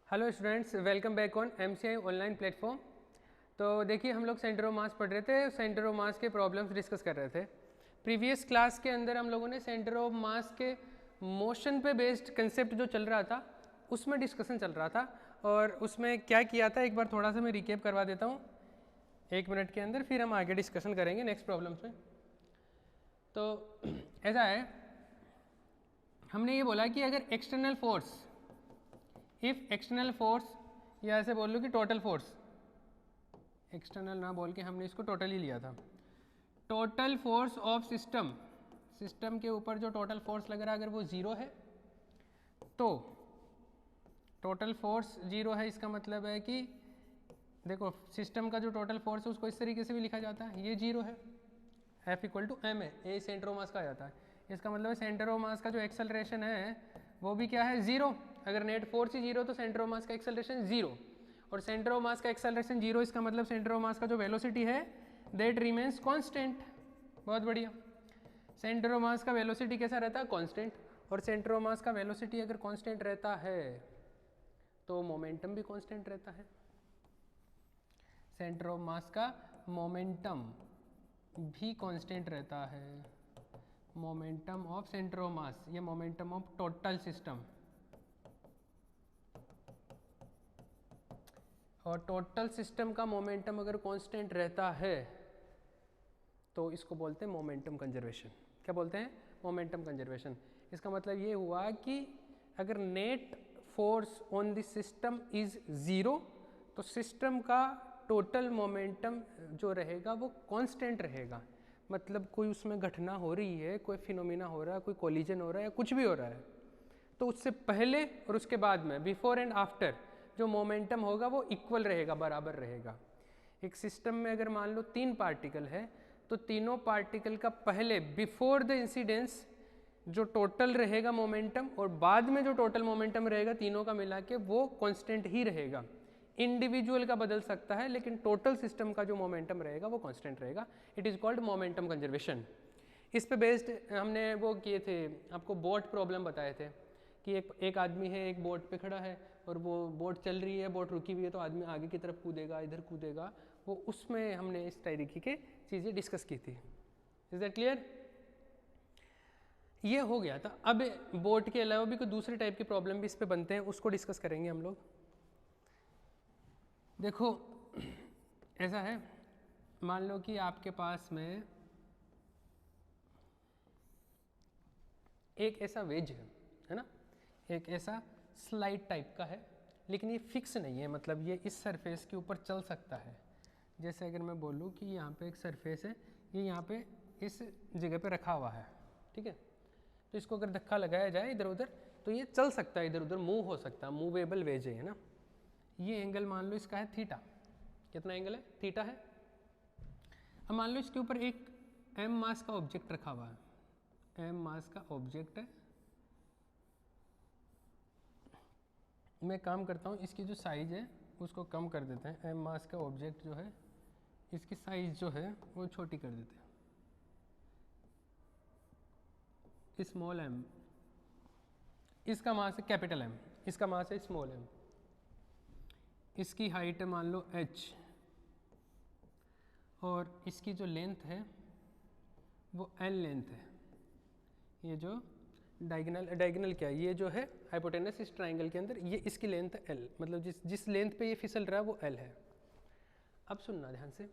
Hello students, welcome back on MCI online platform. तो देखिए, हम लोग सेंटर ऑफ मास पढ़ रहे थे, सेंटर ऑफ मास के प्रॉब्लम्स डिस्कस कर रहे थे। प्रीवियस क्लास के अंदर हम लोगों ने सेंटर ऑफ मास के मोशन पे बेस्ड कंसेप्ट जो चल रहा था उसमें डिस्कशन चल रहा था, और उसमें क्या किया था एक बार थोड़ा सा मैं रिकेप करवा देता हूँ 1 मिनट के अंदर, फिर हम आगे डिस्कशन करेंगे नेक्स्ट प्रॉब्लम्स में। तो ऐसा है, हमने ये बोला कि अगर external force, if external force, या ऐसे बोल लो कि टोटल फोर्स, एक्सटर्नल ना बोल के हमने इसको टोटल ही लिया था। Total force of system, system के ऊपर जो टोटल फोर्स लग रहा है अगर वो जीरो है तो टोटल फोर्स जीरो है, इसका मतलब है कि देखो सिस्टम का जो टोटल फोर्स है उसको इस तरीके से भी लिखा जाता है, ये जीरो है, F इक्वल टू एम है, ये सेंटर ऑफ मास का आ जाता है। इसका मतलब है सेंटर ऑफ मास का जो एक्सेलरेशन है वो भी क्या है, जीरो। अगर नेट फोर्स ही जीरो तो सेंटर ऑफ मास का एक्सेलरेशन जीरो, और सेंटर ऑफ मास का एक्सेलरेशन जीरो, इसका मतलब सेंटर ऑफ मास का जो वेलोसिटी है दैट रिमेन्स कांस्टेंट। बहुत बढ़िया। सेंटर ऑफ मास का वेलोसिटी कैसा रहता है, कांस्टेंट, और सेंटर ऑफ मास का वेलोसिटी अगर कांस्टेंट रहता है तो मोमेंटम भी कांस्टेंट रहता है। सेंटर ऑफ मास का मोमेंटम भी कांस्टेंट रहता है। Momentum of centre of mass, ये मोमेंटम ऑफ टोटल सिस्टम, और टोटल सिस्टम का मोमेंटम अगर कांस्टेंट रहता है तो इसको बोलते हैं मोमेंटम कंजर्वेशन। क्या बोलते हैं, मोमेंटम कंजर्वेशन। इसका मतलब ये हुआ कि अगर net force on the system is zero तो सिस्टम का टोटल मोमेंटम जो रहेगा वो कांस्टेंट रहेगा। मतलब कोई उसमें घटना हो रही है, कोई फिनोमिना हो रहा है, कोई कोलिजन हो रहा है या कुछ भी हो रहा है, तो उससे पहले और उसके बाद में, बिफोर एंड आफ्टर, जो मोमेंटम होगा वो इक्वल रहेगा, बराबर रहेगा। एक सिस्टम में अगर मान लो 3 पार्टिकल है तो तीनों पार्टिकल का पहले बिफोर द इंसिडेंस जो टोटल रहेगा मोमेंटम, और बाद में जो टोटल मोमेंटम रहेगा तीनों का मिला के, वो कांस्टेंट ही रहेगा। इंडिविजुअल का बदल सकता है लेकिन टोटल सिस्टम का जो मोमेंटम रहेगा वो कांस्टेंट रहेगा। It is called momentum conservation. इस पे बेस्ड हमने वो किए थे, आपको बोट प्रॉब्लम बताए थे कि एक आदमी है, एक बोट पे खड़ा है और वो बोट चल रही है, बोट रुकी हुई है, तो आदमी आगे की तरफ कूदेगा, इधर कूदेगा, वो उसमें हमने इस तरीके की चीज़ें डिस्कस की थी। Is that clear? ये हो गया था। अब बोट के अलावा भी कोई दूसरे टाइप के प्रॉब्लम भी इस पे बनते हैं, उसको डिस्कस करेंगे हम लोग। देखो ऐसा है, मान लो कि आपके पास में एक ऐसा वेज है ना, एक ऐसा स्लाइड टाइप का है, लेकिन ये फिक्स नहीं है, मतलब ये इस सरफेस के ऊपर चल सकता है। जैसे अगर मैं बोलूँ कि यहाँ पे एक सरफेस है, ये यहाँ पे इस जगह पे रखा हुआ है, ठीक है, तो इसको अगर धक्का लगाया जाए इधर उधर तो ये चल सकता है, इधर उधर मूव हो सकता है, मूवेबल वेज है ना। ये एंगल मान लो इसका है थीटा। कितना एंगल है, थीटा है। अब मान लो इसके ऊपर एक m मास का ऑब्जेक्ट रखा हुआ है, m मास का ऑब्जेक्ट है। मैं काम करता हूँ, इसकी जो साइज है उसको कम कर देते हैं। m मास का ऑब्जेक्ट जो है इसकी साइज जो है वो छोटी कर देते हैं, स्मॉल m। इसका मास है कैपिटल M, इसका मास है स्मॉल m। इसकी हाइट है मान लो h, और इसकी जो लेंथ है वो l लेंथ है। ये जो डायगोनल क्या है, ये जो है हाइपोटेनस इस ट्राइंगल के अंदर, ये इसकी लेंथ है l, मतलब जिस लेंथ पे ये फिसल रहा है वो l है। अब सुनना ध्यान से,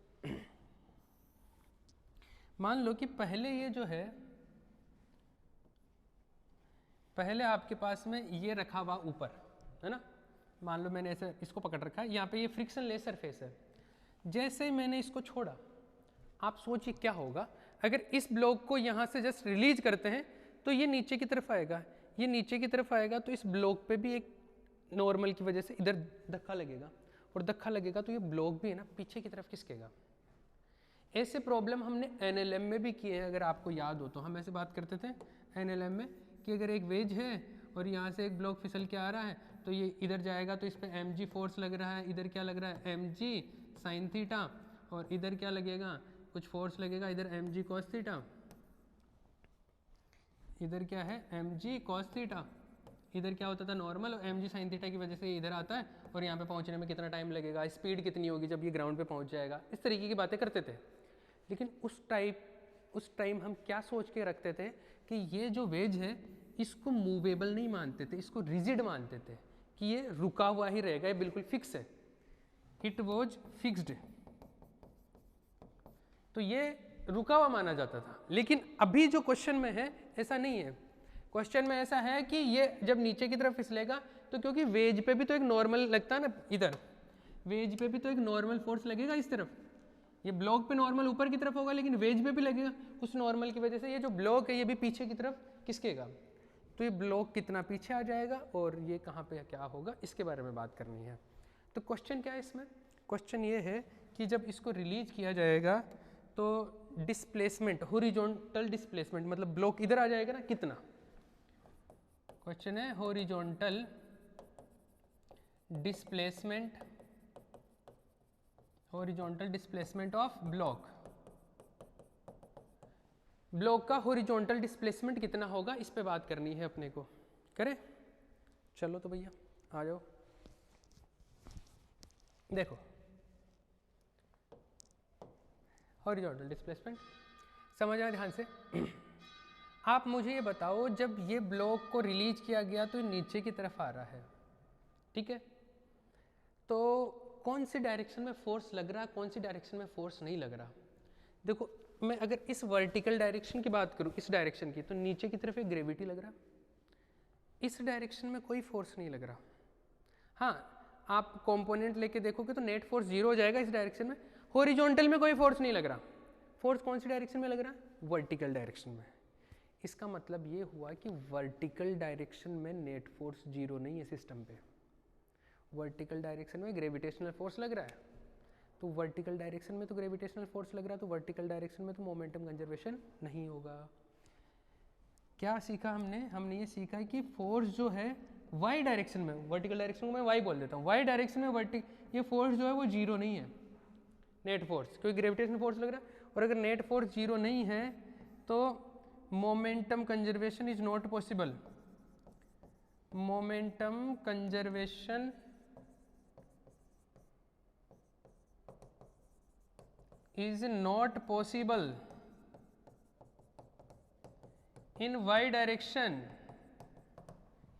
मान लो कि पहले ये जो है, पहले आपके पास में ये रखा हुआ ऊपर है ना, मान लो मैंने ऐसे इसको पकड़ रखा है, यहाँ पे ये फ्रिक्शन लेस सरफेस है। जैसे ही मैंने इसको छोड़ा, आप सोचिए क्या होगा। अगर इस ब्लॉक को यहाँ से जस्ट रिलीज करते हैं तो ये नीचे की तरफ आएगा, ये नीचे की तरफ आएगा, तो इस ब्लॉक पे भी एक नॉर्मल की वजह से इधर धक्का लगेगा, और धक्का लगेगा तो ये ब्लॉक भी है ना पीछे की तरफ खिसकेगा। ऐसे प्रॉब्लम हमने एनएलएम में भी किए हैं, अगर आपको याद हो तो। हम ऐसे बात करते थे एनएलएम में कि अगर एक वेज है और यहाँ से एक ब्लॉक फिसल के आ रहा है तो ये इधर जाएगा तो इस पर mg फोर्स लग रहा है, इधर क्या लग रहा है mg साइन थीटा, और इधर क्या लगेगा, कुछ फोर्स लगेगा इधर mg कॉस थीटा, इधर क्या है mg कॉस थीटा, इधर क्या होता था नॉर्मल, और mg sin थीटा की वजह से इधर आता है, और यहाँ पे पहुँचने में कितना टाइम लगेगा, स्पीड कितनी होगी जब ये ग्राउंड पे पहुँच जाएगा, इस तरीके की बातें करते थे। लेकिन उस टाइम हम क्या सोच के रखते थे कि ये जो वेज है इसको मूवेबल नहीं मानते थे, इसको रिजिड मानते थे कि ये रुका हुआ ही रहेगा, ये बिल्कुल फिक्स है, इट वॉज फिक्स्ड, तो ये रुका हुआ माना जाता था। लेकिन अभी जो क्वेश्चन में है ऐसा नहीं है। क्वेश्चन में ऐसा है कि ये जब नीचे की तरफ फिसलेगा तो क्योंकि वेज पे भी तो एक नॉर्मल लगता है ना, इधर वेज पे भी तो एक नॉर्मल फोर्स लगेगा इस तरफ, ये ब्लॉक पे नॉर्मल ऊपर की तरफ होगा लेकिन वेज पे भी लगेगा, उस नॉर्मल की वजह से ये जो ब्लॉक है ये भी पीछे की तरफ खिसकेगा, तो ये ब्लॉक कितना पीछे आ जाएगा और ये कहाँ पे क्या होगा इसके बारे में बात करनी है। तो क्वेश्चन क्या है इसमें, क्वेश्चन ये है कि जब इसको रिलीज किया जाएगा तो डिस्प्लेसमेंट, हॉरिजॉन्टल डिस्प्लेसमेंट, मतलब ब्लॉक इधर आ जाएगा ना, कितना, क्वेश्चन है horizontal displacement, horizontal displacement of block, block का हॉरिजॉन्टल डिस्प्लेसमेंट कितना होगा, इस पे बात करनी है अपने को। करें, चलो तो भैया आ जाओ। देखो हॉरिजॉन्टल डिस्प्लेसमेंट समझ आए ध्यान से। आप मुझे ये बताओ, जब ये ब्लॉक को रिलीज किया गया तो ये नीचे की तरफ आ रहा है, ठीक है, तो कौन सी डायरेक्शन में फोर्स लग रहा है, कौन सी डायरेक्शन में फोर्स नहीं लग रहा। देखो मैं अगर इस वर्टिकल डायरेक्शन की बात करूं, इस डायरेक्शन की, तो नीचे की तरफ एक ग्रेविटी लग रहा, इस डायरेक्शन में कोई फोर्स नहीं लग रहा। हाँ आप कंपोनेंट लेके देखोगे तो नेट फोर्स 0 हो जाएगा इस डायरेक्शन में, हॉरिजॉन्टल में कोई फोर्स नहीं लग रहा। फोर्स कौन सी डायरेक्शन में लग रहा है, वर्टिकल डायरेक्शन में। इसका मतलब ये हुआ कि वर्टिकल डायरेक्शन में नेट फोर्स 0 नहीं है सिस्टम पे, वर्टिकल डायरेक्शन में ग्रेविटेशनल फोर्स लग रहा है, तो वर्टिकल डायरेक्शन में तो ग्रेविटेशनल फोर्स लग रहा है, तो वर्टिकल डायरेक्शन में तो मोमेंटम कंजर्वेशन नहीं होगा। क्या सीखा हमने ये सीखा है कि फोर्स जो है वाई डायरेक्शन में, वर्टिकल डायरेक्शन को मैं वाई बोल देता हूँ, वाई डायरेक्शन में ये फोर्स जो है वो 0 नहीं है, नेट फोर्स, क्योंकि ग्रेविटेशनल फोर्स लग रहा है, और अगर नेट फोर्स 0 नहीं है तो momentum conservation is not possible, momentum conservation is not possible in Y direction.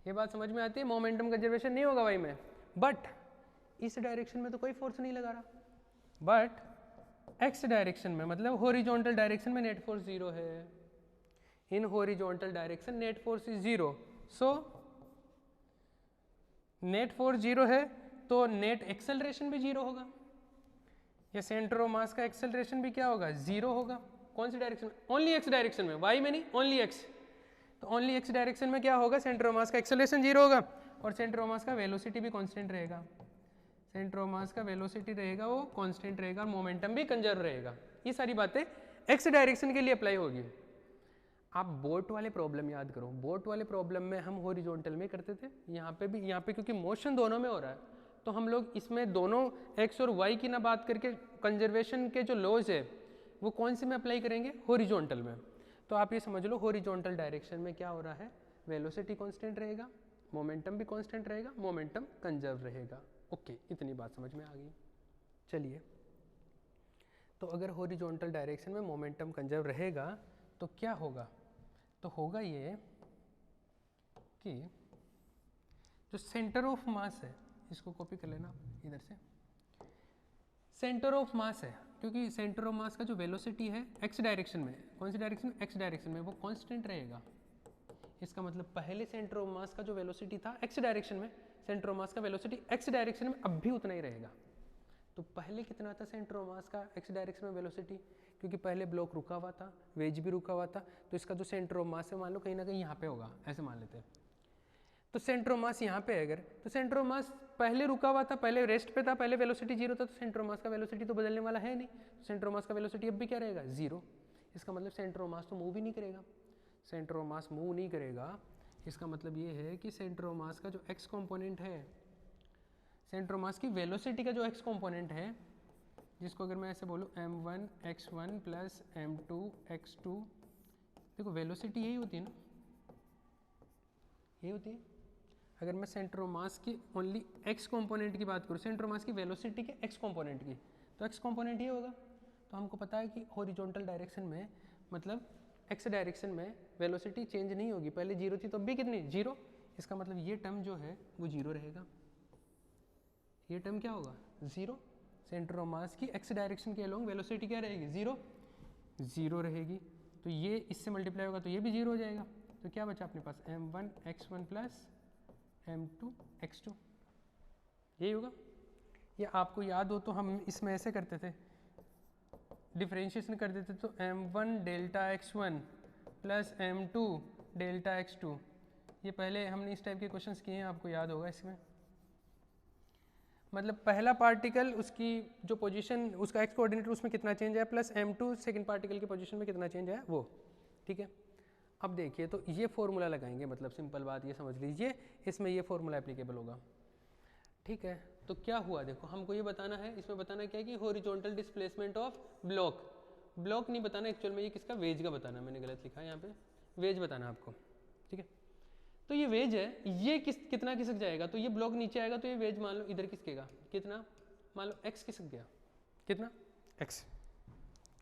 ये बात समझ में आती है, मोमेंटम कंजर्वेशन नहीं होगा वाई में, बट इस डायरेक्शन में तो कोई फोर्स नहीं लगा रहा, बट एक्स डायरेक्शन में, मतलब हॉरिजॉन्टल डायरेक्शन में नेट फोर्स 0 है, in horizontal direction net force is 0, so net force 0 है तो नेट एक्सेलरेशन भी 0 होगा, या सेंटर ऑफ मास का एक्सेलरेशन भी क्या होगा, 0 होगा। कौन सी डायरेक्शन में, ओनली एक्स डायरेक्शन में, वाई में नहीं, ओनली एक्स, तो ओनली एक्स डायरेक्शन में क्या होगा, सेंटर ऑफ मास का एक्सेलरेशन 0 होगा, और सेंटर ऑफ मास का वेलोसिटी भी कांस्टेंट रहेगा, सेंटर ऑफ मास का वेलोसिटी रहेगा वो कांस्टेंट रहेगा, और मोमेंटम भी कंजर्व रहेगा। ये सारी बातें एक्स डायरेक्शन के लिए अप्लाई होगी। आप बोट वाले प्रॉब्लम याद करो, बोट वाले प्रॉब्लम में हम हॉरिजॉन्टल में करते थे, यहाँ पे भी, यहाँ पे क्योंकि मोशन दोनों में हो रहा है तो हम लोग इसमें दोनों एक्स और वाई की ना बात करके कंजर्वेशन के जो लॉज है वो कौन से में अप्लाई करेंगे, हॉरिजॉन्टल में। तो आप ये समझ लो हॉरिजॉन्टल डायरेक्शन में क्या हो रहा है, वेलोसिटी कांस्टेंट रहेगा, मोमेंटम भी कांस्टेंट रहेगा, मोमेंटम कंजर्व रहेगा। ओके, इतनी बात समझ में आ गई। चलिए, तो अगर हॉरिजॉन्टल डायरेक्शन में मोमेंटम कंजर्व रहेगा तो क्या होगा, तो होगा ये कि जो सेंटर ऑफ मास है, इसको कॉपी कर लेना इधर से, सेंटर ऑफ मास है, क्योंकि सेंटर ऑफ मास का जो वेलोसिटी है एक्स डायरेक्शन में, कौन सी डायरेक्शन में, एक्स डायरेक्शन में, वो कांस्टेंट रहेगा। इसका मतलब पहले सेंटर ऑफ मास का जो वेलोसिटी था एक्स डायरेक्शन में, सेंटर ऑफ मास का वेलोसिटी एक्स डायरेक्शन में अब भी उतना ही रहेगा। तो पहले कितना था सेंटर ऑफ मास का एक्स डायरेक्शन में वेलोसिटी, क्योंकि पहले ब्लॉक रुका हुआ था, वेज भी रुका हुआ था, तो इसका जो सेंटर ऑफ मास है मान लो कहीं ना कहीं यहाँ पे होगा, ऐसे मान लेते हैं। तो सेंटर ऑफ मास यहाँ पे है अगर, तो सेंटर ऑफ मास पहले रुका हुआ था, पहले रेस्ट पे था, पहले वेलोसिटी 0 था, तो सेंटर ऑफ मास का वेलोसिटी तो बदलने वाला है नहीं, सेंटर ऑफ मास का वेलोसिटी अब भी क्या रहेगा, 0। इसका मतलब सेंटर ऑफ मास तो मूव ही नहीं करेगा, सेंटर ऑफ मास मूव नहीं करेगा। इसका मतलब ये है कि सेंटर ऑफ मास का जो एक्स कॉम्पोनेंट है, सेंटर ऑफ मास की वेलोसिटी का जो एक्स कॉम्पोनेंट है, जिसको अगर मैं ऐसे बोलूँ m1 x1 plus m2 x2, देखो वेलोसिटी यही होती है ना, यही होती है, अगर मैं सेंटर ऑफ मास की ओनली एक्स कंपोनेंट की बात करूँ, सेंटर ऑफ मास की वेलोसिटी के एक्स कंपोनेंट की, तो एक्स कंपोनेंट ये होगा। तो हमको पता है कि हॉरिजॉन्टल डायरेक्शन में मतलब एक्स डायरेक्शन में वेलोसिटी चेंज नहीं होगी, पहले जीरो थी तो अब भी कितनी जीरो। इसका मतलब ये टर्म जो है वो जीरो रहेगा, ये टर्म क्या होगा जीरो। सेंटर ऑफ मास की एक्स डायरेक्शन के अलोंग वेलोसिटी क्या रहेगी जीरो, जीरो रहेगी। तो ये इससे मल्टीप्लाई होगा तो ये भी जीरो हो जाएगा। तो क्या बचा अपने पास m1 x1 plus m2 x2, यही होगा। ये आपको याद हो तो हम इसमें ऐसे करते थे, डिफरेंशिएशन कर देते तो m1 delta x1 plus m2 delta x2। ये पहले हमने इस टाइप के क्वेश्चंस किए हैं, आपको याद होगा। इसमें मतलब पहला पार्टिकल उसकी जो पोजीशन उसका एक्स कोऑर्डिनेट उसमें कितना चेंज है, प्लस m2 सेकंड पार्टिकल की पोजीशन में कितना चेंज है वो, ठीक है। अब देखिए तो ये फॉर्मूला लगाएंगे, मतलब सिंपल बात ये समझ लीजिए, इसमें ये फॉर्मूला एप्लीकेबल होगा, ठीक है। तो क्या हुआ देखो, हमको ये बताना है, इसमें बताना क्या है कि horizontal displacement of block, block नहीं बताना एक्चुअल में, ये किसका वेज का बताना, मैंने गलत लिखा है यहाँ पे, वेज बताना आपको, ठीक है। तो ये वेज है, ये कितना खिसक जाएगा, तो ये ब्लॉक नीचे आएगा तो ये वेज मान लो इधर खिसकेगा, कितना मान लो x खिसक गया, कितना x,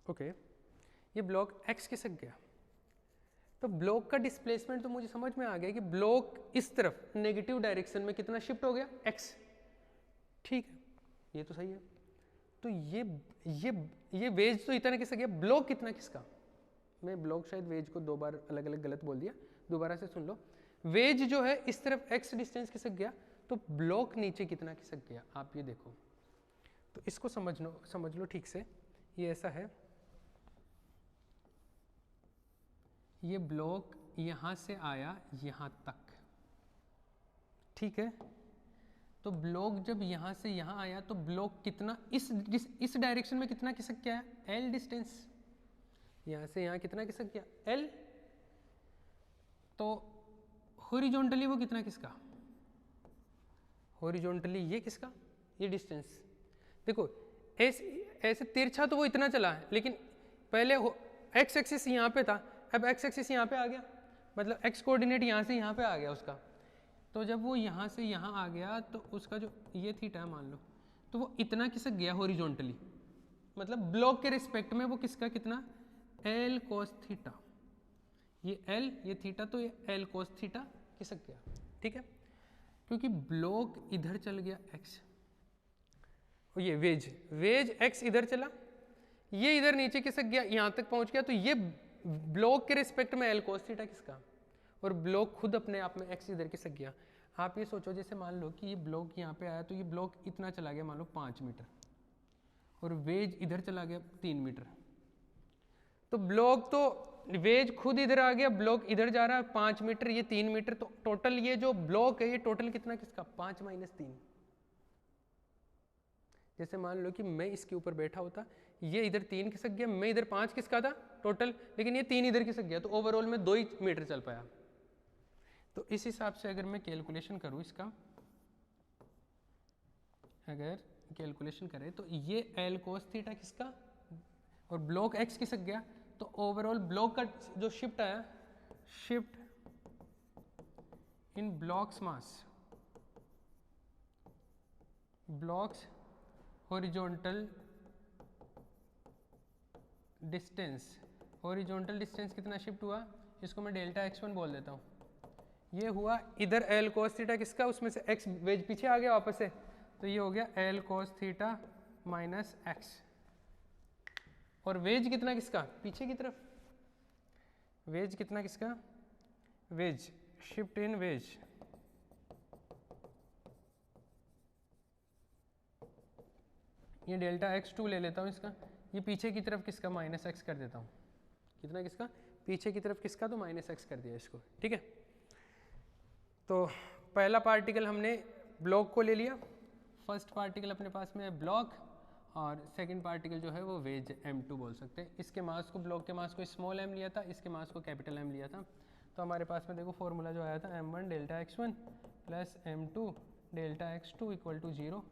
ओके। ये ब्लॉक x खिसक गया, तो ब्लॉक का डिस्प्लेसमेंट तो मुझे समझ में आ गया कि ब्लॉक इस तरफ नेगेटिव डायरेक्शन में कितना शिफ्ट हो गया x, ठीक है, ये तो सही है। तो ये वेज तो इतना खिसक गया, ब्लॉक कितना खिसका, मैं ब्लॉक शायद वेज को दो बार अलग अलग गलत बोल दिया, दोबारा से सुन लो। वेज जो है इस तरफ x डिस्टेंस खिसक गया, तो ब्लॉक नीचे कितना खिसक गया, आप ये देखो। तो इसको समझ लो ठीक से, ये ऐसा है, ये ब्लॉक यहाँ से आया यहाँ तक, ठीक है। तो ब्लॉक जब यहाँ से यहाँ आया तो ब्लॉक कितना इस डायरेक्शन में कितना खिसक गया है, l डिस्टेंस, यहाँ से यहाँ कितना खिसक गया l। तो हॉरिजॉन्टली वो कितना किसका, हॉरिजॉन्टली ये किसका, ये डिस्टेंस देखो, ऐसे तिरछा तो वो इतना चला है, लेकिन पहले एक्स एक्सिस यहाँ पे था, अब एक्स एक्सिस यहाँ पे आ गया, मतलब एक्स कोऑर्डिनेट यहाँ से यहाँ पे आ गया उसका। तो जब वो यहाँ से यहाँ आ गया तो उसका जो ये थीटा मान लो, तो वो इतना खिसक गया हॉरिजॉन्टली, मतलब ब्लॉक के रिस्पेक्ट में वो किसका कितना l cos थीटा, ये l ये थीटा, तो ये l cos थीटा खिसक गया, ठीक है। क्योंकि ब्लॉक इधर चल गया x, और ये वेज x इधर चला, ये इधर नीचे खिसक गया, यहाँ तक पहुँच गया, तो ये ब्लॉक के रिस्पेक्ट में l cos थीटा किसका, और ब्लॉक खुद अपने आप में x इधर खिसक गया। आप ये सोचो जैसे मान लो कि ये ब्लॉक यहाँ पे आया, तो ये ब्लॉक इतना चला गया मान लो 5 मीटर, और वेज इधर चला गया 3 मीटर, तो ब्लॉक तो वेज खुद इधर आ गया, ब्लॉक इधर जा रहा है 5 मीटर, ये 3 मीटर, तो टोटल ये जो ब्लॉक है ये टोटल कितना किसका 5 - 3। जैसे मान लो कि मैं इसके ऊपर बैठा होता, ये इधर 3 खिसक गया, मैं इधर 5 किसका था टोटल, लेकिन ये 3 इधर खिसक गया, तो ओवरऑल में 2 ही मीटर चल पाया। तो इस हिसाब से अगर मैं कैलकुलेशन करूँ इसका, अगर कैलकुलेशन करें तो ये l cos थीटा किसका, और ब्लॉक x खिसक गया, तो ओवरऑल ब्लॉक का जो शिफ्ट आया, shift in blocks mass, blocks horizontal distance, horizontal distance कितना शिफ्ट हुआ, इसको मैं डेल्टा x1 बोल देता हूँ। ये हुआ इधर l cos थीटा किसका, उसमें से x वेज पीछे आ गया वापस से, तो ये हो गया l cos theta minus x, और वेज कितना किसका पीछे की तरफ, वेज कितना किसका, वेज शिफ्ट इन वेज, ये डेल्टा x2 ले लेता हूँ इसका, ये पीछे की तरफ किसका माइनस x कर देता हूँ, कितना किसका पीछे की तरफ किसका, तो माइनस x कर दिया इसको, ठीक है। तो पहला पार्टिकल हमने ब्लॉक को ले लिया, फर्स्ट पार्टिकल अपने पास में है ब्लॉक, और सेकंड पार्टिकल जो है वो वेज m2 बोल सकते हैं। इसके मास को, ब्लॉक के मास को स्मॉल m लिया था, इसके मास को कैपिटल M लिया था। तो हमारे पास में देखो फॉर्मूला जो आया था m1 delta x1 plus m2 delta x2 equal to 0।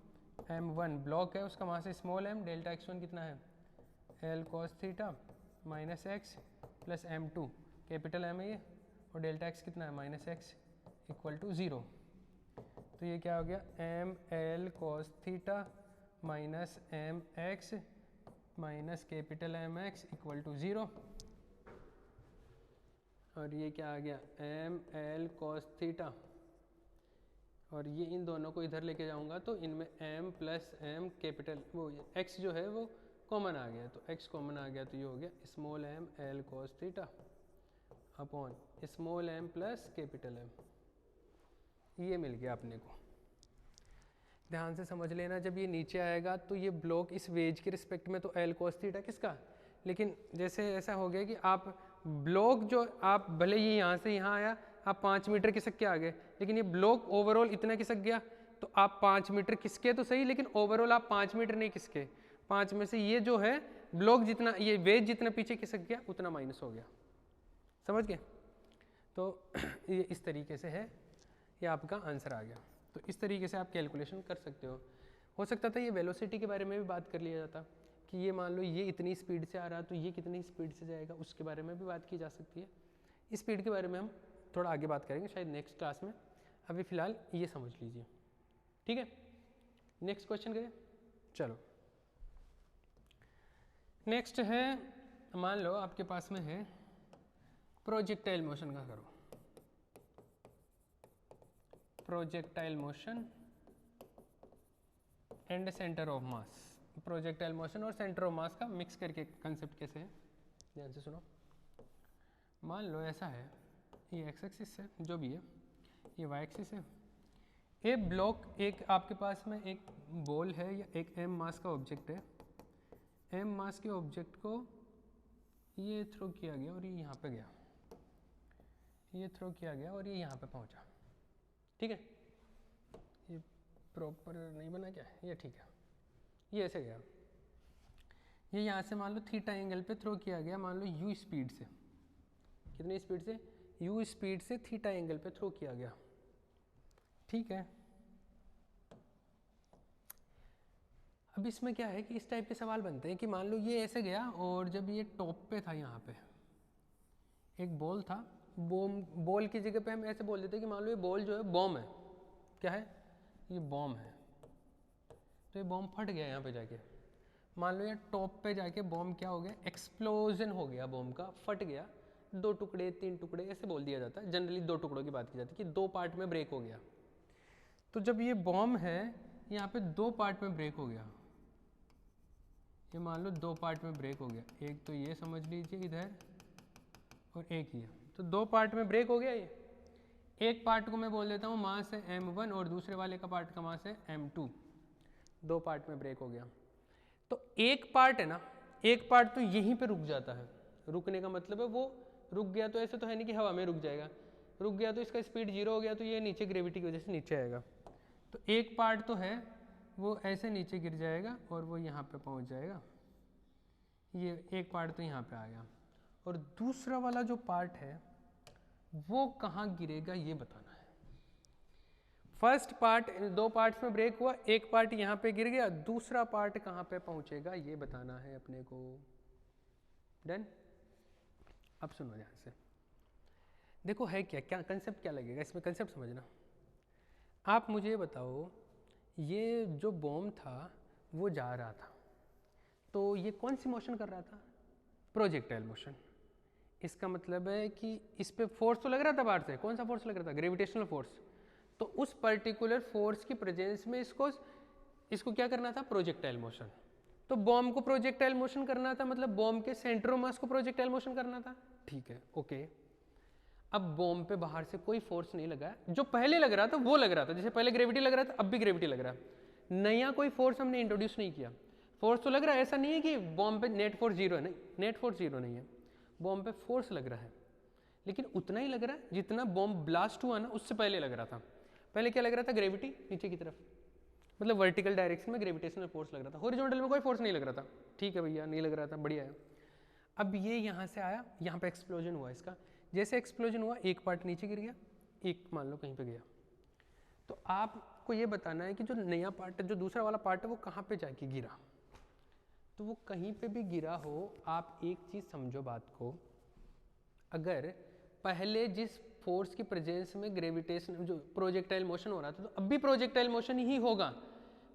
m1 block है, उसका mass small m, delta x1 कितना है l cos theta minus x plus m2 capital M है ये, और डेल्टा x कितना है माइनस x इक्वल टू 0, तो ये क्या हो गया, M L cos theta minus M X minus capital M X equal to 0। और ये क्या आ गया, एम एल कॉस थीटा, और ये इन दोनों को इधर लेके जाऊंगा तो इनमें m प्लस एम कैपिटल वो x जो है वो कॉमन आ गया, तो x कॉमन आ गया तो ये हो गया small m L cos theta upon small m plus capital M। ये मिल गया अपने को। ध्यान से समझ लेना, जब ये नीचे आएगा तो ये ब्लॉक इस वेज के रिस्पेक्ट में तो एल कॉस थीटा किसका, लेकिन जैसे ऐसा हो गया कि आप ब्लॉक जो आप भले ये यहाँ से यहाँ आया आप 5 मीटर खिसक के आ गए, लेकिन ये ब्लॉक ओवरऑल इतना खिसक गया तो आप 5 मीटर खिसके तो सही, लेकिन ओवरऑल आप 5 मीटर नहीं खिसके। 5 में से ये जो है ब्लॉक जितना, ये वेज जितना पीछे खिसक गया उतना माइनस हो गया। समझ गए? तो ये इस तरीके से है, ये आपका आंसर आ गया। तो इस तरीके से आप कैलकुलेशन कर सकते हो सकता था ये वेलोसिटी के बारे में भी बात कर लिया जाता कि ये मान लो ये इतनी स्पीड से आ रहा तो ये कितनी स्पीड से जाएगा, उसके बारे में भी बात की जा सकती है। स्पीड के बारे में हम थोड़ा आगे बात करेंगे शायद नेक्स्ट क्लास में, अभी फ़िलहाल ये समझ लीजिए। ठीक है, नेक्स्ट क्वेश्चन करें। चलो नेक्स्ट है, मान लो आपके पास में है प्रोजेक्टाइल मोशन का करो, projectile motion and centre of mass. Projectile motion और सेंटर ऑफ मास का मिक्स करके कंसेप्ट कैसे है, ध्यान से सुनो। मान लो ऐसा है, ये एक्स एक्सिस है जो भी है, ये वाई एक्सिस है, ये ब्लॉक एक आपके पास में एक बॉल है या एक एम मास का ऑब्जेक्ट है, एम मास के ऑब्जेक्ट को ये थ्रो किया गया और ये यहाँ पे गया, ये थ्रो किया गया और ये यहाँ पे पहुँचा। ठीक है, ये प्रॉपर नहीं बना क्या, ये ठीक है, ये ऐसे गया, ये यहाँ से मान लो थीटा एंगल पे थ्रो किया गया, मान लो u स्पीड से, कितनी स्पीड से, u स्पीड से थीटा एंगल पे थ्रो किया गया। ठीक है, अब इसमें क्या है कि इस टाइप के सवाल बनते हैं कि मान लो ये ऐसे गया और जब ये टॉप पे था, यहाँ पे एक बॉल था, बॉल की जगह पे हम ऐसे बोल देते हैं कि मान लो ये बॉल जो है बॉम्ब है, क्या है, ये बॉम्ब है, तो ये बॉम्ब फट गया यहाँ पे जाके, मान लो ये टॉप पे जाके बॉम्ब क्या हो गया, एक्सप्लोजन हो गया, बॉम्ब का फट गया, 2 टुकड़े 3 टुकड़े ऐसे बोल दिया जाता है, जनरली 2 टुकड़ों की बात की जाती है कि 2 पार्ट में ब्रेक हो गया। तो जब ये बॉम्ब है यहाँ पे 2 पार्ट में ब्रेक हो गया, ये मान लो 2 पार्ट में ब्रेक हो गया, एक तो ये समझ लीजिए इधर और एक ये, तो 2 पार्ट में ब्रेक हो गया। ये एक पार्ट को मैं बोल देता हूँ मास है m1 और दूसरे वाले का पार्ट का मास है m2, 2 पार्ट में ब्रेक हो गया। तो एक पार्ट है ना, एक पार्ट तो यहीं पे रुक जाता है, रुकने का मतलब है वो रुक गया तो ऐसे तो है नहीं कि हवा में रुक जाएगा, रुक गया तो इसका स्पीड 0 हो गया तो ये नीचे ग्रेविटी की वजह से नीचे आएगा। तो एक पार्ट तो है वो ऐसे नीचे गिर जाएगा और वो यहाँ पे पहुँच जाएगा, ये एक पार्ट तो यहाँ पे आ गया, और दूसरा वाला जो पार्ट है वो कहाँ गिरेगा ये बताना है। फर्स्ट पार्ट 2 पार्ट्स में ब्रेक हुआ, एक पार्ट यहाँ पे गिर गया, दूसरा पार्ट कहाँ पे पहुँचेगा ये बताना है अपने को। डन? अब सुनो ध्यान से, देखो है क्या क्या कंसेप्ट क्या लगेगा इसमें, कंसेप्ट समझना। आप मुझे बताओ, ये जो बॉम्ब था वो जा रहा था, तो ये कौन सी मोशन कर रहा था, प्रोजेक्टाइल मोशन। इसका मतलब है कि इस पे फोर्स तो लग रहा था बाहर से, कौन सा फोर्स लग रहा था, ग्रेविटेशनल फोर्स। तो उस पर्टिकुलर फोर्स की प्रेजेंस में इसको क्या करना था, प्रोजेक्टाइल मोशन। तो बॉम्ब को प्रोजेक्टाइल मोशन करना था, मतलब बॉम्ब के सेंटर ऑफ मास को प्रोजेक्टाइल मोशन करना था। ठीक है, ओके। अब बॉम्ब पे बाहर से कोई फोर्स नहीं लगा, जो पहले लग रहा था वो लग रहा था, जैसे पहले ग्रेविटी लग रहा था अब भी ग्रेविटी लग रहा है, नया कोई फोर्स हमने इंट्रोड्यूस नहीं किया। फोर्स तो लग रहा है, ऐसा नहीं है कि बॉम्ब पे नेट फोर्स 0 है, नहीं, नेट फोर्स 0 नहीं है, बॉम्ब पे फोर्स लग रहा है, लेकिन उतना ही लग रहा है जितना बॉम्ब ब्लास्ट हुआ ना उससे पहले लग रहा था। पहले क्या लग रहा था, ग्रेविटी नीचे की तरफ, मतलब वर्टिकल डायरेक्शन में ग्रेविटेशनल फोर्स लग रहा था, हॉरिजॉन्टल में कोई फोर्स नहीं लग रहा था। ठीक है भैया, नहीं लग रहा था, बढ़िया है। अब ये यहाँ से आया, यहाँ पे एक्सप्लोजन हुआ इसका, जैसे एक्सप्लोजन हुआ एक पार्ट नीचे गिर गया, एक मान लो कहीं पे गया। तो आपको ये बताना है कि जो नया पार्ट है, जो दूसरा वाला पार्ट है, वो कहाँ पे जाके गिरा। तो वो कहीं पे भी गिरा हो, आप एक चीज़ समझो बात को, अगर पहले जिस फोर्स की प्रेजेंस में ग्रेविटेशन जो प्रोजेक्टाइल मोशन हो रहा था, तो अब भी प्रोजेक्टाइल मोशन ही होगा,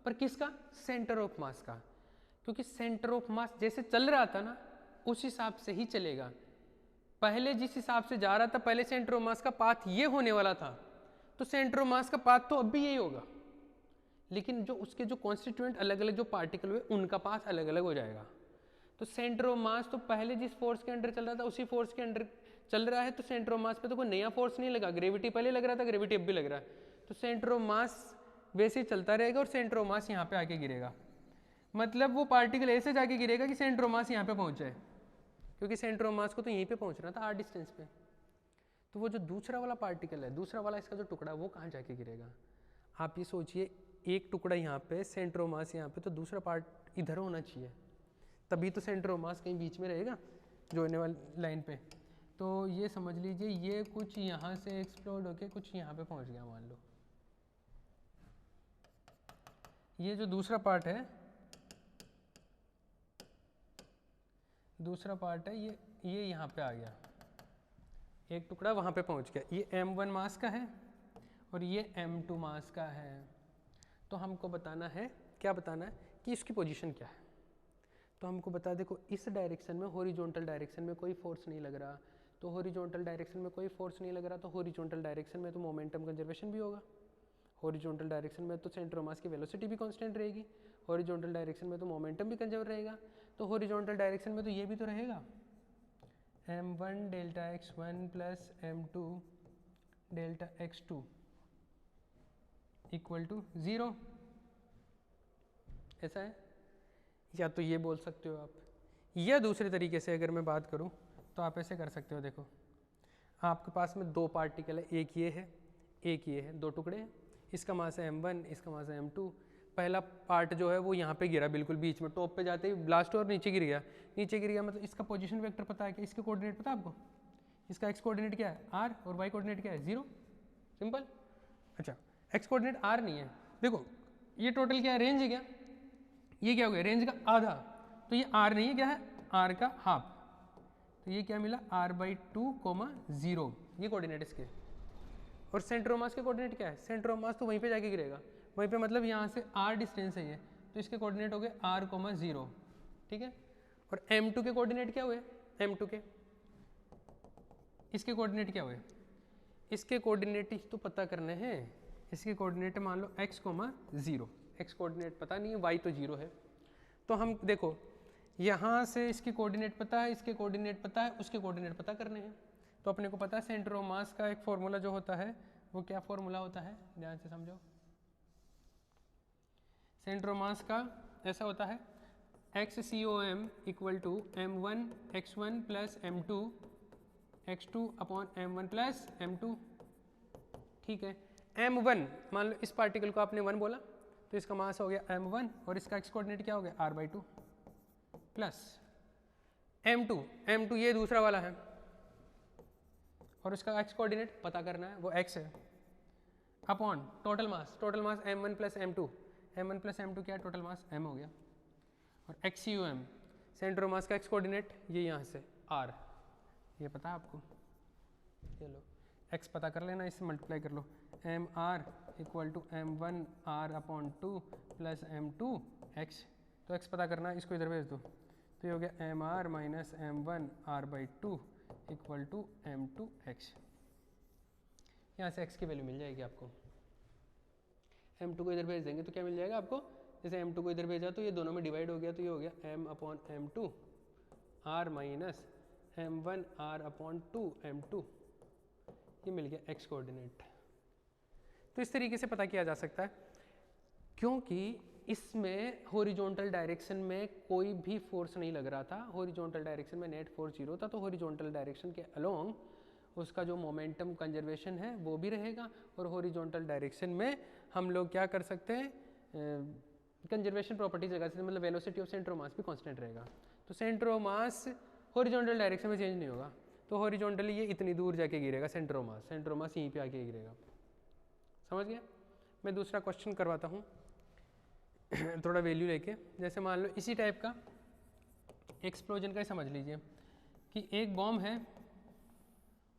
पर किसका? सेंटर ऑफ मास का, क्योंकि सेंटर ऑफ मास जैसे चल रहा था ना उस हिसाब से ही चलेगा। पहले जिस हिसाब से जा रहा था, पहले सेंटर ऑफ मास का पाथ ये होने वाला था, तो सेंटर ऑफ मास का पाथ तो अब भी यही होगा, लेकिन जो उसके जो कॉन्स्टिट्यूएंट अलग अलग जो पार्टिकल हुए उनका पाथ अलग अलग हो जाएगा। तो सेंटर ऑफ मास तो पहले जिस फोर्स के अंडर चल रहा था उसी फोर्स के अंडर चल रहा है, तो सेंटर ऑफ मास पे तो कोई नया फोर्स नहीं लगा, ग्रेविटी पहले लग रहा था, ग्रेविटी अब भी लग रहा है, तो सेंटर ऑफ मास वैसे ही चलता रहेगा और सेंटर ऑफ मास यहाँ पे आके गिरेगा। मतलब वो पार्टिकल ऐसे जाके गिरेगा कि सेंटर ऑफ मास यहाँ पे पहुँच जाए, क्योंकि सेंटर ऑफ मास को तो यहीं पे पहुँचना था, आर डिस्टेंस पे। तो वो जो दूसरा वाला पार्टिकल है, दूसरा वाला इसका जो टुकड़ा, वो कहाँ जाके गिरेगा? आप ये सोचिए, एक टुकड़ा यहाँ पे, सेंटर ऑफ मास यहाँ पे, तो दूसरा पार्ट इधर होना चाहिए, तभी तो सेंटर ऑफ मास कहीं बीच में रहेगा जोड़ने वाली लाइन पे। तो ये समझ लीजिए ये कुछ यहाँ से एक्सप्लोड होके कुछ यहाँ पे पहुँच गया, मान लो ये जो दूसरा पार्ट है, दूसरा पार्ट है ये यहाँ पे आ गया, एक टुकड़ा वहाँ पे पहुँच गया, ये m1 मास का है और ये m2 मास का है। तो हमको बताना है, क्या बताना है कि इसकी पोजीशन क्या है। तो हमको बता, देखो इस डायरेक्शन में, हॉरिजॉन्टल डायरेक्शन में कोई फोर्स नहीं लग रहा, तो हॉरिजॉन्टल डायरेक्शन में कोई फोर्स नहीं लग रहा, तो हॉरिजॉन्टल डायरेक्शन में तो मोमेंटम कंजर्वेशन भी होगा। हॉरिजॉन्टल डायरेक्शन में तो सेंटर ऑफ मास की वेलोसिटी भी कांस्टेंट रहेगी, हॉरिजॉन्टल डायरेक्शन में तो मोमेंटम भी कंजर्व रहेगा, तो हॉरिजॉन्टल डायरेक्शन में तो ये भी तो रहेगा, m1 delta x1 plus m2 delta x2 equal to 0। ऐसा है, या तो ये बोल सकते हो आप, या दूसरे तरीके से अगर मैं बात करूं तो आप ऐसे कर सकते हो। देखो आपके पास में दो पार्टिकल है, एक ये है एक ये है, दो टुकड़े हैं, इसका मास है m1, इसका मास है m2। पहला पार्ट जो है वो यहाँ पे गिरा, बिल्कुल बीच में, टॉप पे जाते ही ब्लास्ट और नीचे गिर गया, नीचे गिर गया, मतलब इसका पोजीशन वेक्टर पता है क्या? इसके कोऑर्डिनेट पता है आपको? इसका x कोऑर्डिनेट क्या है? r, और y कोऑर्डिनेट क्या है? 0। सिंपल। अच्छा, x कोऑर्डिनेट r नहीं है, देखो ये टोटल क्या है? रेंज है क्या? ये क्या हो गया? रेंज का आधा, तो ये r नहीं है, क्या है? r का हाफ, तो ये क्या मिला? r/2, 0, ये कोऑर्डिनेट इसके। और सेंटर ऑफ मास के कोऑर्डिनेट क्या है? सेंटर ऑफ मास तो वहीं पे जाके गिरेगा, वहीं पे, मतलब यहाँ से r डिस्टेंस है ये, तो इसके कोऑर्डिनेट हो गए r, 0, ठीक है। और m2 के कोऑर्डिनेट क्या हुए? m2 के, इसके कोऑर्डिनेट क्या हुए? इसके कोऑर्डिनेट ही तो पता करने हैं, इसके कोऑर्डिनेट मान लो x, 0, x कोऑर्डिनेट पता नहीं है, y तो 0 है। तो हम देखो यहाँ से इसके कोऑर्डिनेट पता है, इसके कोऑर्डिनेट पता है, उसके कोऑर्डिनेट पता करने हैं। तो अपने को पता है सेंटर ऑफ मास का एक फॉर्मूला जो होता है वो क्या फॉर्मूला होता है, ध्यान से समझो। सेंटर ऑफ मास का ऐसा होता है XCOM equal to m1 x1 plus m2 x2 upon m1 plus m2, ठीक है। m1 मान लो इस पार्टिकल को आपने 1 बोला, तो इसका मास हो गया m1 और इसका x कोऑर्डिनेट क्या हो गया? r/2 प्लस m2 ये दूसरा वाला है और उसका x कोऑर्डिनेट पता करना है, वो x है, upon total mass m1 plus m2, m1 plus m2 क्या है? टोटल मास m हो गया। और XCOM सेंटर ऑफ मास का x कोऑर्डिनेट ये यहाँ से r, ये पता है आपको, ये लो x पता कर लेना, इससे मल्टीप्लाई कर लो, mr equal to m1 r upon 2 plus m2 x, तो x पता करना है, इसको इधर भेज दो, तो ये हो गया mr minus m1 r/2 equal to m2 x। यहाँ से x की वैल्यू मिल जाएगी आपको, m2 को इधर भेज देंगे तो क्या मिल जाएगा आपको? जैसे m2 को इधर भेजा तो ये दोनों में डिवाइड हो गया, तो ये हो गया m upon m2 r minus m1 r upon 2 m2, ये मिल गया x कोऑर्डिनेट। तो इस तरीके से पता किया जा सकता है, क्योंकि इसमें हॉरिजॉन्टल डायरेक्शन में कोई भी फोर्स नहीं लग रहा था, हॉरिजॉन्टल डायरेक्शन में नेट फोर्स 0 था, तो हॉरिजॉन्टल डायरेक्शन के अलोंग उसका जो मोमेंटम कंजर्वेशन है वो भी रहेगा, और हॉरिजॉन्टल डायरेक्शन में हम लोग क्या कर सकते हैं? कंजर्वेशन प्रॉपर्टीज लगा सकते हैं, मतलब velocity of centre of mass भी कांस्टेंट रहेगा। तो centre of mass horizontal direction में चेंज नहीं होगा, तो हॉरिजॉन्टली ये इतनी दूर जाके गिरेगा सेंटर ऑफ मास यहीं पे आके गिरेगा। समझ गया? मैं दूसरा क्वेश्चन करवाता हूँ थोड़ा वैल्यू लेके। जैसे मान लो इसी टाइप का एक्सप्लोजन का ही समझ लीजिए कि एक बॉम्ब है,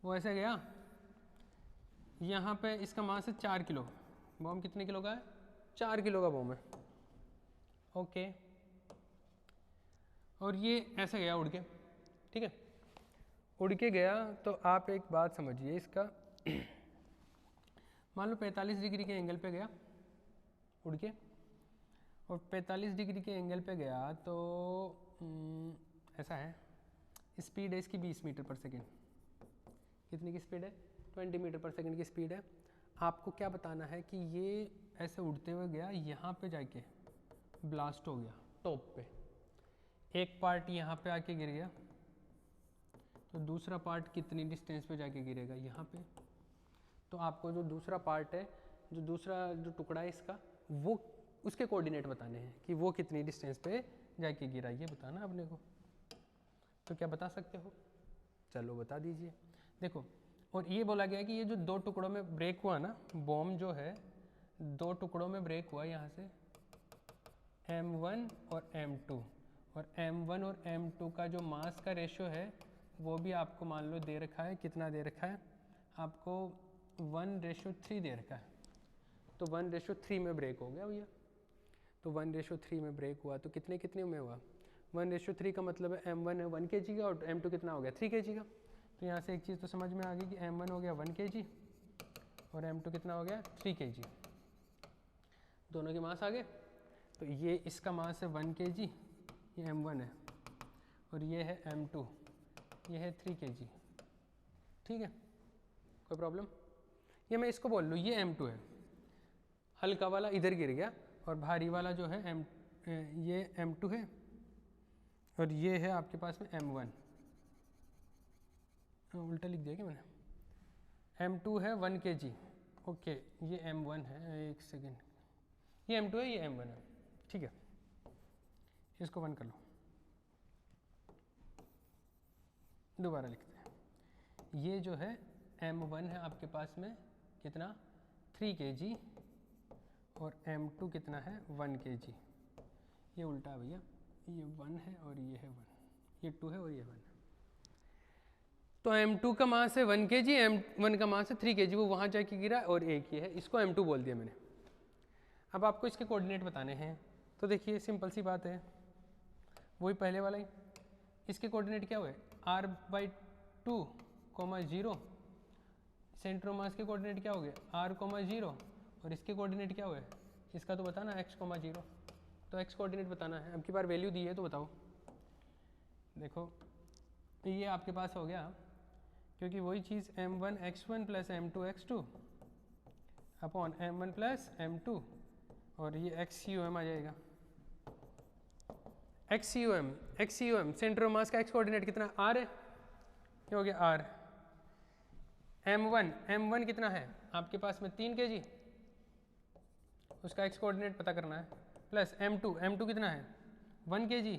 वो ऐसे गया यहाँ पे इसका मास है 4 किलो। बॉम्ब कितने किलो का है? 4 किलो का बॉम्ब है। ओके, और ये ऐसे गया उड़ के, ठीक है, उड़ के गया। तो आप एक बात समझिए इसका, मान लो 45 डिग्री के एंगल पे गया उड़ के, और 45 डिग्री के एंगल पे गया तो ऐसा है, स्पीड है इसकी 20 मीटर पर सेकेंड। कितनी की स्पीड है? 20 मीटर पर सेकेंड की स्पीड है। आपको क्या बताना है कि ये ऐसे उड़ते हुए गया, यहाँ पे जाके ब्लास्ट हो गया टॉप पे, एक पार्ट यहाँ पे आके गिर गया, तो दूसरा पार्ट कितनी डिस्टेंस पे जाके गिरेगा? यहाँ पे। तो आपको जो दूसरा पार्ट है, जो दूसरा जो टुकड़ा है इसका, वो उसके कोऑर्डिनेट बताने हैं कि वो कितनी डिस्टेंस पे जाके गिरा, ये बताना अपने को। तो क्या बता सकते हो? चलो बता दीजिए। देखो, और ये बोला गया कि ये जो दो टुकड़ों में ब्रेक हुआ ना, बॉम्ब जो है दो टुकड़ों में ब्रेक हुआ यहाँ से, M1 और M2, और M1 और M2 का जो मास का रेशियो है वो भी आपको मान लो दे रखा है। कितना दे रखा है आपको? 1:3 दे रखा है। तो 1:3 में ब्रेक हो गया भैया। तो 1:3 में ब्रेक हुआ तो कितने कितने में हुआ? 1:3 का मतलब है M1 है 1 kg का, और M2 कितना हो गया? 3 kg का। तो यहाँ से एक चीज़ तो समझ में आ गई कि M1 हो गया 1 kg और M2 कितना हो गया? 3 kg। दोनों के मास आ गए। तो ये इसका मास है 1 kg, ये M1 है, और ये है M2, ये है 3 kg। ठीक है, कोई प्रॉब्लम? ये मैं इसको बोल लूँ ये M2 है, हल्का वाला इधर गिर गया, और भारी वाला जो है ये M2 है, और ये है आपके पास में M1। उल्टा लिख दिया क्या मैंने? M2 है 1 kg, ओके, ये M1 है, एक सेकेंड, ये M2 है, ये M1 है, ठीक है। इसको 1 कर लो, दोबारा लिखते हैं। ये जो है M1 है आपके पास में कितना? 3 kg, और M2 कितना है? 1 kg। ये उल्टा है भैया, ये 1 है और ये है 1, ये 2 है और ये 1 है। तो M2 का मास है 1 kg, M1 का मास है 3 kg, वो वहाँ जाके गिरा, और एक ये है, इसको M2 बोल दिया मैंने। अब आपको इसके कोऑर्डिनेट बताने हैं। तो देखिए सिंपल सी बात है, वही पहले वाला ही। इसके कोऑर्डिनेट क्या हुए? r/2, 0। सेंटर ऑफ मास के कोऑर्डिनेट क्या हो गए? r, 0, और इसके कोऑर्डिनेट क्या हुए? इसका तो बताना x, 0। तो x कोऑर्डिनेट बताना है। अब की बार वैल्यू दी है तो बताओ। देखो ये आपके पास हो गया, क्योंकि वही चीज़ M1 x1 plus M2 x2 upon M1 plus M2, और ये XCUM आ जाएगा। XCUM सेंटर ऑफ मास का x कोऑर्डिनेट कितना? r है, ये हो गया r। M1 कितना है आपके पास में? 3 kg, उसका x कोऑर्डिनेट पता करना है, प्लस M2 कितना है? 1 kg,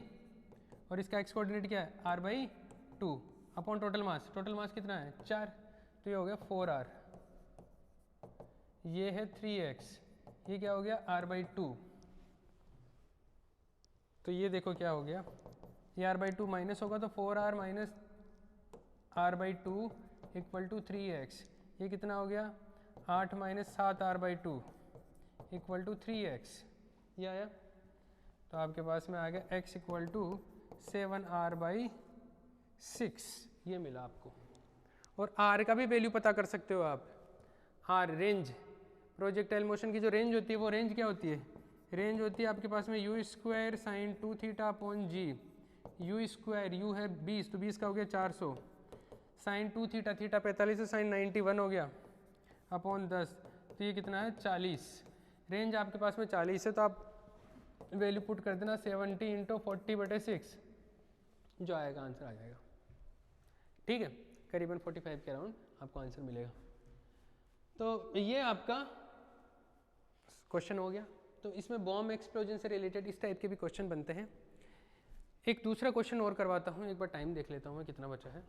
और इसका x कोऑर्डिनेट क्या है? r/2 अपॉन टोटल मास कितना है? 4, तो ये हो गया 4r। ये है 3x, ये क्या हो गया? r/2। तो ये देखो क्या हो गया, ये r/2 माइनस होगा तो 4r minus r/2 equal to 3x। ये कितना हो गया? 8 minus 7r/2 equal to 3x। ये आया। तो आपके पास में आ गया x इक्वल टू 7r/6, ये मिला आपको। और r का भी वैल्यू पता कर सकते हो आप। r रेंज, प्रोजेक्टाइल मोशन की जो रेंज होती है, वो रेंज क्या होती है? रेंज होती है आपके पास में u² sin 2θ upon g। u², u है 20, तो 20 का हो गया 400, sin 2θ, थीटा 45 है, sin 91 हो गया अपॉन 10, तो ये कितना है? 40। रेंज आपके पास में 40 है, तो आप वैल्यू पुट कर देना 70 × 40/6, जो आएगा आंसर आ जाएगा। ठीक है, करीबन 45 के अराउंड आपको आंसर मिलेगा। तो ये आपका क्वेश्चन हो गया। तो इसमें बॉम्ब एक्सप्लोजन से रिलेटेड इस टाइप के भी क्वेश्चन बनते हैं। एक दूसरा क्वेश्चन और करवाता हूँ, एक बार टाइम देख लेता हूँ कितना बचा है।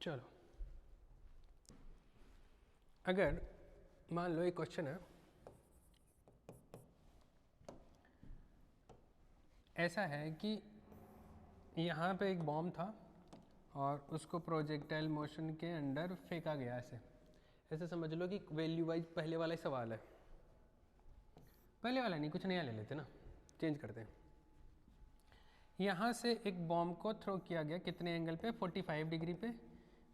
चलो अगर मान लो एक क्वेश्चन है, ऐसा है कि यहाँ पे एक बॉम्ब था और उसको प्रोजेक्टाइल मोशन के अंडर फेंका गया। ऐसे समझ लो कि वैल्यू वाइज पहले वाला ही सवाल है, पहले वाला नहीं, कुछ नया ले लेते ना, चेंज करते हैं। यहाँ से एक बॉम्ब को थ्रो किया गया कितने एंगल पे, 45 डिग्री पे।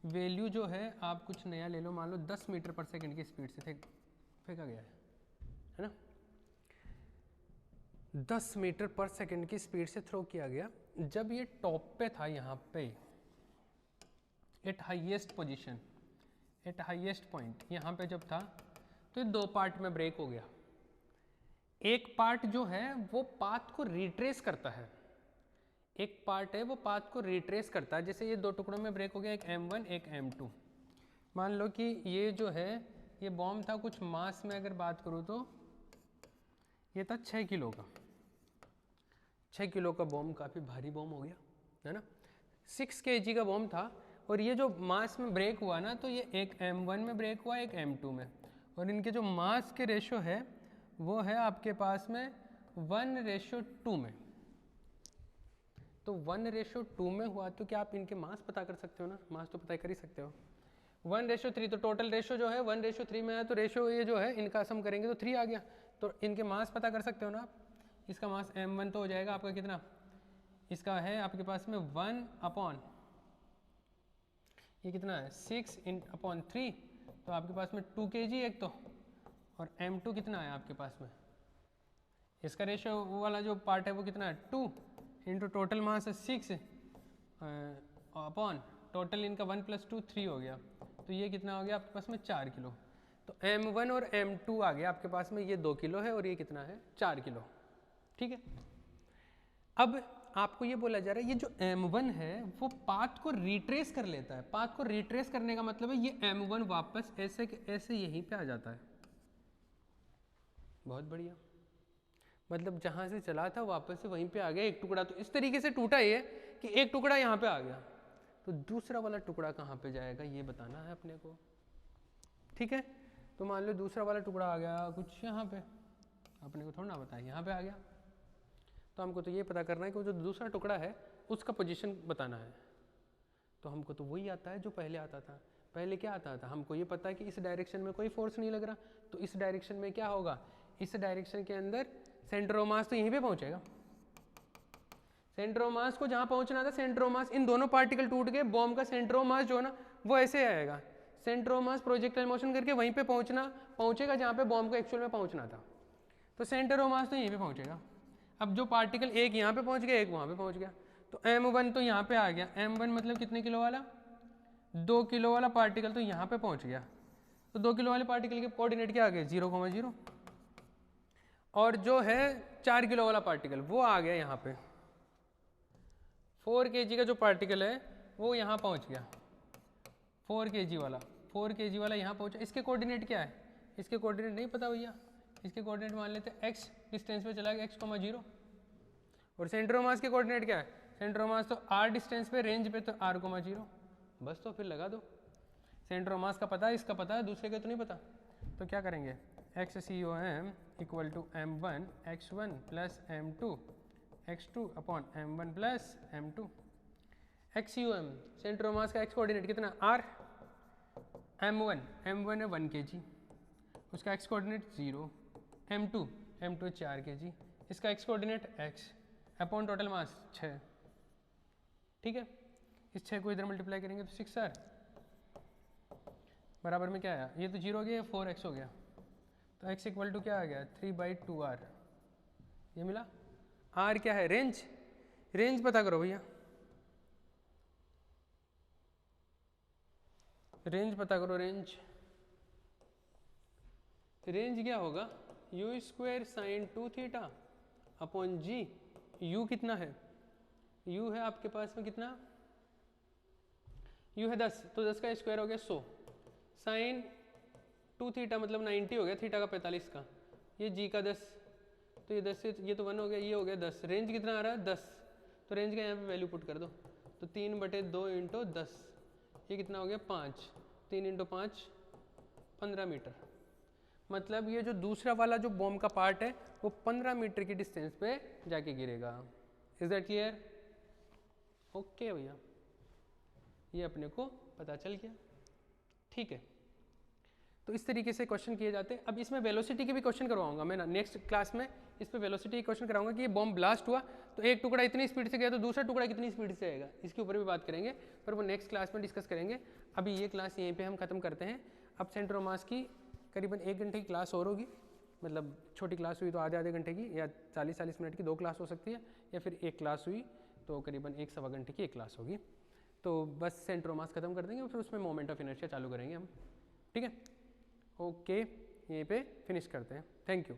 वैल्यू जो है आप कुछ नया ले लो, मान लो 10 मीटर पर सेकंड की स्पीड से फेंका गया है ना, 10 मीटर पर सेकंड की स्पीड से थ्रो किया गया। जब ये टॉप पे था, यहाँ पे eight highest position, eight highest point यहाँ पे जब था, तो ये दो पार्ट में ब्रेक हो गया। एक पार्ट जो है वो पाथ को रिट्रेस करता है, एक पार्ट है वो पाथ को रिट्रेस करता है। जैसे ये दो टुकड़ों में ब्रेक हो गया, एक M1 एक M2। मान लो कि ये जो है ये बॉम्ब था, कुछ मास में अगर बात करूँ तो ये था 6 किलो का। 6 किलो का बॉम्ब काफ़ी भारी बॉम्ब हो गया है ना। 6 kg का बॉम्ब था और ये जो मास में ब्रेक हुआ ना, तो ये एक M1 में ब्रेक हुआ, एक M2 में, और इनके जो मास के रेशो है वो है आपके पास में 1:2 में। तो 1:2 में हुआ तो क्या आप इनके मास पता कर सकते हो ना, मास तो पता कर ही सकते हो। 1:3 तो टोटल रेशो जो है 1:3 में है, तो रेशो ये जो है इनका सम करेंगे तो 3 आ गया, तो इनके मास पता कर सकते हो ना आप। इसका मास M1 तो हो जाएगा आपका कितना, इसका है आपके पास में 1 अपॉन ये कितना है 6/3, तो आपके पास में 2 kg एक तो, और M2 कितना है आपके पास में, इसका रेशो वाला जो पार्ट है वो कितना है 2 इंटू टोटल मास है 6 अपॉन टोटल इनका 1 + 2 3 हो गया, तो ये कितना हो गया आपके पास में 4 किलो। तो M1 और M2 आ गया आपके पास में, ये 2 किलो है और ये कितना है 4 किलो। ठीक है, अब आपको ये बोला जा रहा है ये जो M1 है वो पाथ को रिट्रेस कर लेता है। पाथ को रिट्रेस करने का मतलब है ये M1 वापस ऐसे ऐसे यहीं पे आ जाता है। बहुत बढ़िया, मतलब जहाँ से चला था वापस से वहीं पे आ गया। एक टुकड़ा तो इस तरीके से टूटा ये कि एक टुकड़ा यहाँ पे आ गया, तो दूसरा वाला टुकड़ा कहाँ पे जाएगा ये बताना है अपने को। ठीक है, तो मान लो दूसरा वाला टुकड़ा आ गया कुछ यहाँ पे, अपने को थोड़ा ना बताया यहाँ पे आ गया, तो हमको तो ये पता करना है कि जो दूसरा टुकड़ा है उसका पोजीशन बताना है। तो हमको तो वही आता है जो पहले आता था। पहले क्या आता था, हमको ये पता है कि इस डायरेक्शन में कोई फोर्स नहीं लग रहा, तो इस डायरेक्शन में क्या होगा, इस डायरेक्शन के अंदर सेंटर ऑफ मास तो यहीं पे पहुंचेगा। सेंटर ऑफ मास को जहां पहुंचना था, सेंटर ऑफ मास इन दोनों पार्टिकल टूट के बॉम्ब का सेंटर ऑफ मास जो है ना वो ऐसे आएगा। Centre of mass projectile motion करके वहीं पे पहुंचेगा जहां पे बॉम्ब को एक्चुअल में पहुंचना था। तो सेंटर ऑफ मास तो यहीं पे पहुंचेगा। अब जो पार्टिकल एक यहाँ पे पहुंच गया, एक वहाँ पे पहुंच गया, तो M1 तो यहाँ पे आ गया। M1 मतलब कितने किलो वाला, 2 किलो वाला पार्टिकल तो यहाँ पे पहुंच गया। तो 2 किलो वाले पार्टिकल के कोऑर्डिनेट क्या आ गए 0,0, और जो है 4 किलो वाला पार्टिकल वो आ गया यहाँ पे। 4 kg का जो पार्टिकल है वो यहाँ पहुँच गया, 4 kg वाला यहाँ पहुँचा। इसके कोऑर्डिनेट क्या है, इसके कोऑर्डिनेट नहीं पता भैया, इसके कोऑर्डिनेट मान लेते हैं x डिस्टेंस पे चला गया x,0, और सेंटर ऑफ मास के कोऑर्डिनेट क्या है, सेंटर ऑफ मास तो r डिस्टेंस पे, रेंज पे तो r,0, बस तो फिर लगा दो। सेंटर ऑफ मास का पता है, इसका पता है, दूसरे का तो नहीं पता। तो क्या करेंगे, XCOM = M1 x1 + M2 x2 upon M1 + M2। XCOM centre of mass का x कोऑर्डिनेट कितना r, M1 है 1 kg, उसका x कोऑर्डिनेट 0, M2 4 kg, इसका x coordinate x upon total mass 6। ठीक है, इस 6 को इधर मल्टीप्लाई करेंगे तो 6r बराबर में क्या आया, ये तो 0 हो गया, 4x हो गया, तो x = क्या आ गया 3/2r, ये मिला। r क्या है, रेंज पता करो भैया, रेंज पता करो। रेंज क्या होगा, u² sin 2θ upon g। u कितना है, u है आपके पास में कितना, u है 10, तो 10 का स्क्वायर हो गया 100, साइन 2θ मतलब 90 हो गया, थीटा का 45 का, ये g का 10, तो ये 10 से ये तो 1 हो गया, ये हो गया 10। रेंज कितना आ रहा है 10, तो रेंज का यहाँ पे वैल्यू पुट कर दो, तो 3/2 × 10, ये कितना हो गया 5, 3 × 5 15 मीटर, मतलब ये जो दूसरा वाला जो बॉम्ब का पार्ट है वो 15 मीटर की डिस्टेंस पे जाके गिरेगा। Is that clear? ओके भैया, ये अपने को पता चल गया। ठीक है, तो इस तरीके से क्वेश्चन किए जाते हैं। अब इसमें वेलोसिटी के भी क्वेश्चन करवाऊंगा मैं ना, नेक्स्ट क्लास में इस पे वेलोसिटी के क्वेश्चन कराऊंगा कि ये बॉम्ब ब्लास्ट हुआ तो एक टुकड़ा इतनी स्पीड से गया तो दूसरा टुकड़ा कितनी स्पीड से आएगा, इसके ऊपर भी बात करेंगे, पर वो नेक्स्ट क्लास में डिस्कस करेंगे। अभी ये क्लास यहीं पे हम खत्म करते हैं। अब सेंटर ऑफ मास की करीबन 1 घंटे की क्लास और होगी, मतलब छोटी क्लास हुई तो आधे घंटे की या 40-40 मिनट की 2 क्लास हो सकती है, या फिर एक क्लास हुई तो करीबन 1-1.25 घंटे की एक क्लास होगी। तो बस सेंटर ऑफ मास खत्म कर देंगे और फिर उसमें मोमेंट ऑफ इनर्शिया चालू करेंगे हम। ठीक है, ओके, यहीं पे फिनिश करते हैं। Thank you.